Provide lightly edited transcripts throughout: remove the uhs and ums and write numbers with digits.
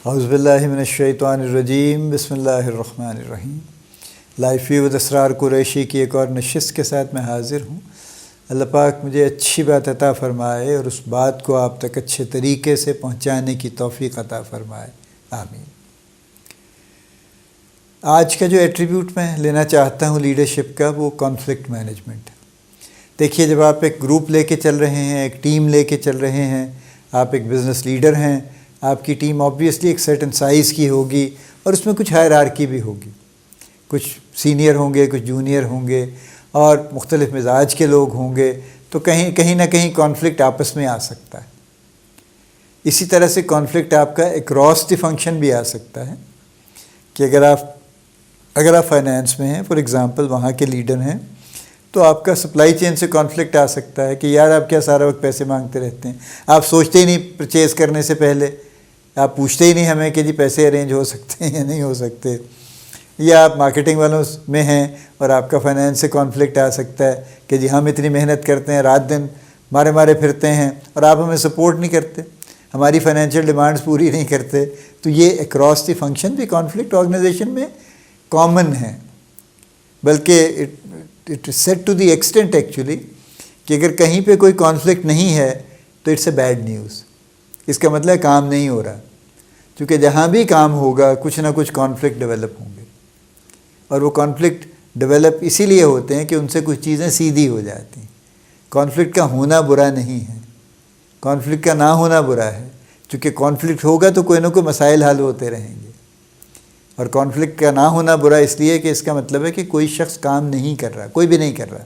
اعوذ باللہ من الشیطان الرجیم، بسم اللہ الرحمن الرحیم۔ لائف ویو ود اسرار قریشی کی ایک اور نشست کے ساتھ میں حاضر ہوں۔ اللہ پاک مجھے اچھی بات عطا فرمائے اور اس بات کو آپ تک اچھے طریقے سے پہنچانے کی توفیق عطا فرمائے، آمین۔ آج کا جو ایٹریبیوٹ میں لینا چاہتا ہوں لیڈرشپ کا، وہ کانفلکٹ مینجمنٹ ہے۔ دیکھیے، جب آپ ایک گروپ لے کے چل رہے ہیں، ایک ٹیم لے کے چل رہے ہیں، آپ ایک بزنس لیڈر ہیں، آپ کی ٹیم آبویسلی ایک سرٹن سائز کی ہوگی اور اس میں کچھ ہائرارکی بھی ہوگی، کچھ سینئر ہوں گے، کچھ جونیئر ہوں گے اور مختلف مزاج کے لوگ ہوں گے، تو کہیں نہ کہیں کانفلکٹ آپس میں آ سکتا ہے۔ اسی طرح سے کانفلکٹ آپ کا اکراس دی فنکشن بھی آ سکتا ہے کہ اگر آپ فائنینس میں ہیں، فار ایگزامپل وہاں کے لیڈر ہیں، تو آپ کا سپلائی چین سے کانفلکٹ آ سکتا ہے کہ یار آپ کیا سارا وقت پیسے مانگتے رہتے ہیں، آپ سوچتے ہی نہیں پرچیز کرنے سے پہلے، آپ پوچھتے ہی نہیں ہمیں کہ جی پیسے ارینج ہو سکتے ہیں یا نہیں ہو سکتے، یا آپ مارکیٹنگ والوں میں ہیں اور آپ کا فائنینس سے کانفلکٹ آ سکتا ہے کہ جی ہم اتنی محنت کرتے ہیں، رات دن مارے پھرتے ہیں اور آپ ہمیں سپورٹ نہیں کرتے، ہماری فائنینشیل ڈیمانڈز پوری نہیں کرتے۔ تو یہ اکراس دی فنکشن بھی کانفلکٹ آرگنائزیشن میں کامن ہے، بلکہ it is set to the extent actually کہ اگر کہیں پہ کوئی کانفلکٹ نہیں ہے تو اٹس اے بیڈ نیوز، اس کا مطلب کام نہیں ہو رہا، کیونکہ جہاں بھی کام ہوگا کچھ نہ کچھ کانفلکٹ ڈیولپ ہوں گے، اور وہ کانفلکٹ ڈیولپ اسی لیے ہوتے ہیں کہ ان سے کچھ چیزیں سیدھی ہو جاتی ہیں۔ کانفلکٹ کا ہونا برا نہیں ہے، کانفلکٹ کا نہ ہونا برا ہے، چونکہ کانفلکٹ ہوگا تو کوئی نہ کوئی مسائل حل ہوتے رہیں گے، اور کانفلکٹ کا نہ ہونا برا اس لیے کہ اس کا مطلب ہے کہ کوئی شخص کام نہیں کر رہا، کوئی بھی نہیں کر رہا،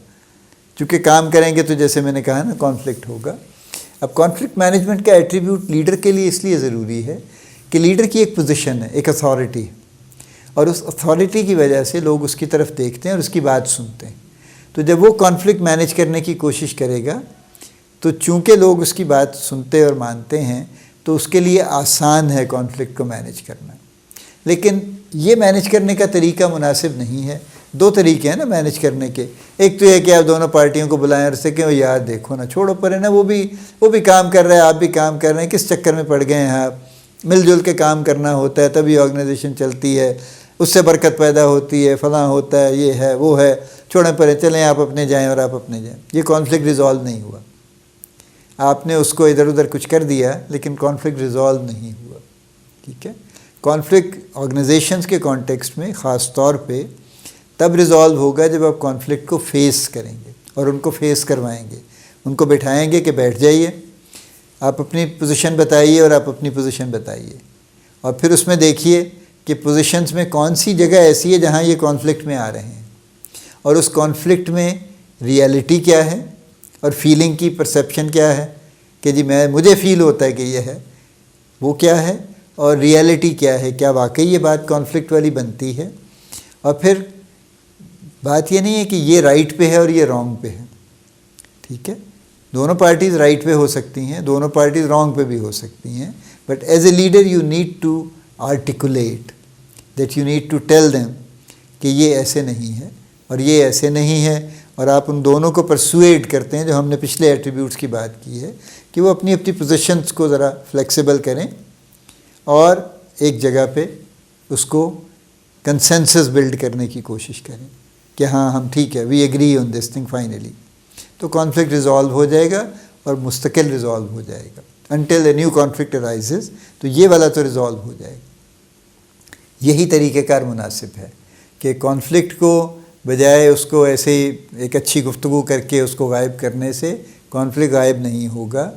چونکہ کام کریں گے تو جیسے میں نے کہا نا کانفلکٹ ہوگا۔ اب کانفلکٹ مینجمنٹ کا ایٹریبیوٹ لیڈر کے لیے اس لیے ضروری ہے کہ لیڈر کی ایک پوزیشن ہے، ایک اتھارٹی ہے، اور اس اتھارٹی کی وجہ سے لوگ اس کی طرف دیکھتے ہیں اور اس کی بات سنتے ہیں۔ تو جب وہ کانفلکٹ مینیج کرنے کی کوشش کرے گا تو چونکہ لوگ اس کی بات سنتے اور مانتے ہیں تو اس کے لیے آسان ہے کانفلکٹ کو مینیج کرنا۔ لیکن یہ مینیج کرنے کا طریقہ مناسب نہیں ہے۔ دو طریقے ہیں نا مینیج کرنے کے، ایک تو یہ کہ آپ دونوں پارٹیوں کو بلائیں اور اسے کہ یار دیکھو نا، چھوڑو پرے نا، وہ بھی کام کر رہے ہیں، آپ بھی کام کر رہے ہیں، کس چکر میں پڑ گئے ہیں آپ، مل جل کے کام کرنا ہوتا ہے تبھی آرگنائزیشن چلتی ہے، اس سے برکت پیدا ہوتی ہے، فلاں ہوتا ہے، یہ ہے وہ ہے، چھوڑیں پرے، چلیں آپ اپنے جائیں اور آپ اپنے جائیں۔ یہ کانفلکٹ ریزالو نہیں ہوا، آپ نے اس کو ادھر ادھر کچھ کر دیا لیکن کانفلکٹ ریزالو نہیں ہوا، ٹھیک ہے۔ کانفلکٹ آرگنائزیشنز کے کانٹیکسٹ میں خاص طور پہ تب ریزالو ہوگا جب آپ کانفلکٹ کو فیس کریں گے اور ان کو فیس کروائیں گے، ان کو بٹھائیں گے کہ بیٹھ جائیے، آپ اپنی پوزیشن بتائیے اور آپ اپنی پوزیشن بتائیے، اور پھر اس میں دیکھیے کہ پوزیشنز میں کون سی جگہ ایسی ہے جہاں یہ کانفلکٹ میں آ رہے ہیں، اور اس کانفلکٹ میں ریئلٹی کیا ہے اور فیلنگ کی پرسیپشن کیا ہے کہ جی مجھے فیل ہوتا ہے کہ یہ ہے، وہ کیا ہے، اور ریئلٹی کیا ہے، کیا واقعی یہ بات کانفلکٹ والی بنتی ہے۔ اور پھر بات یہ نہیں ہے کہ یہ رائٹ پہ ہے اور یہ رانگ پہ ہے، ٹھیک ہے، دونوں پارٹیز رائٹ پہ ہو سکتی ہیں، دونوں پارٹیز رانگ پہ بھی ہو سکتی ہیں، but as a leader you need to articulate that, you need to tell them کہ یہ ایسے نہیں ہے اور یہ ایسے نہیں ہے، اور آپ ان دونوں کو پرسویڈ کرتے ہیں، جو ہم نے پچھلے ایٹریبیوٹس کی بات کی ہے، کہ وہ اپنی پوزیشنز کو ذرا فلیکسیبل کریں اور ایک جگہ پہ اس کو کنسنسس بلڈ کرنے کی کوشش کریں کہ ہاں ہم ٹھیک ہے، we agree on this thing finally, تو کانفلکٹ ریزالو ہو جائے گا اور مستقل ریزالو ہو جائے گا until a new conflict arises, تو یہ والا تو ریزالو ہو جائے گا۔ یہی طریقہ کار مناسب ہے کہ کانفلکٹ کو بجائے اس کو ایسے ہی ایک اچھی گفتگو کر کے اس کو غائب کرنے سے کانفلکٹ غائب نہیں ہوگا،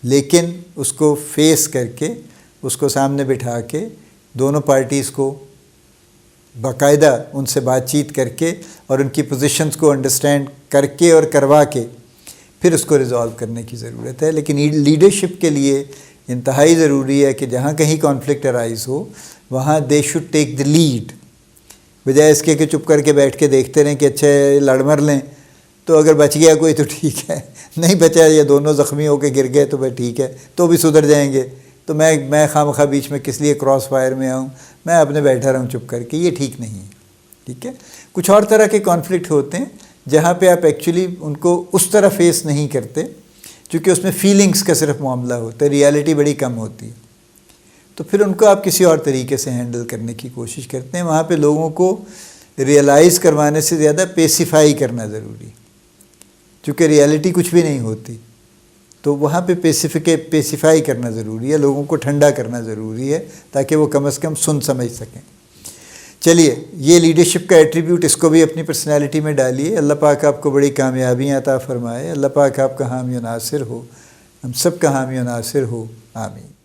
لیکن اس کو فیس کر کے، اس کو سامنے بٹھا کے، دونوں پارٹیز کو باقاعدہ ان سے بات چیت کر کے اور ان کی پوزیشنز کو انڈرسٹینڈ کر کے اور کروا کے پھر اس کو ریزالو کرنے کی ضرورت ہے۔ لیکن لیڈرشپ کے لیے انتہائی ضروری ہے کہ جہاں کہیں کانفلکٹ ارائز ہو وہاں they should take the lead, بجائے اس کے کہ چپ کر کے بیٹھ کے دیکھتے رہیں کہ اچھا لڑ مر لیں، تو اگر بچ گیا کوئی تو ٹھیک ہے، نہیں بچا یا دونوں زخمی ہو کے گر گئے تو بھائی ٹھیک ہے، تو بھی سدھر جائیں گے، تو میں خواہ بیچ میں کس لیے کراس فائر میں آؤں، میں اپنے بیٹھا رہوں چپ کر کے، یہ ٹھیک نہیں ہے، ٹھیک ہے۔ کچھ اور طرح کے کانفلکٹ ہوتے ہیں جہاں پہ آپ ایکچولی ان کو اس طرح فیس نہیں کرتے، چونکہ اس میں فیلنگز کا صرف معاملہ ہوتا ہے، ریالٹی بڑی کم ہوتی ہے، تو پھر ان کو آپ کسی اور طریقے سے ہینڈل کرنے کی کوشش کرتے ہیں. وہاں پہ لوگوں کو ریئلائز کروانے سے زیادہ پیسیفائی کرنا ضروری، چونکہ ریئلٹی کچھ بھی نہیں ہوتی، تو وہاں پہ پیسیفائی کرنا ضروری ہے، لوگوں کو ٹھنڈا کرنا ضروری ہے تاکہ وہ کم از کم سن سمجھ سکیں. چلیے، یہ لیڈرشپ کا ایٹریبیوٹ، اس کو بھی اپنی پرسنالٹی میں ڈالیے. اللہ پاک آپ کو بڑی کامیابیاں عطا فرمائے. اللہ پاک آپ کا حامی و ناصر ہو، ہم سب کا حامی و ناصر ہو. آمین.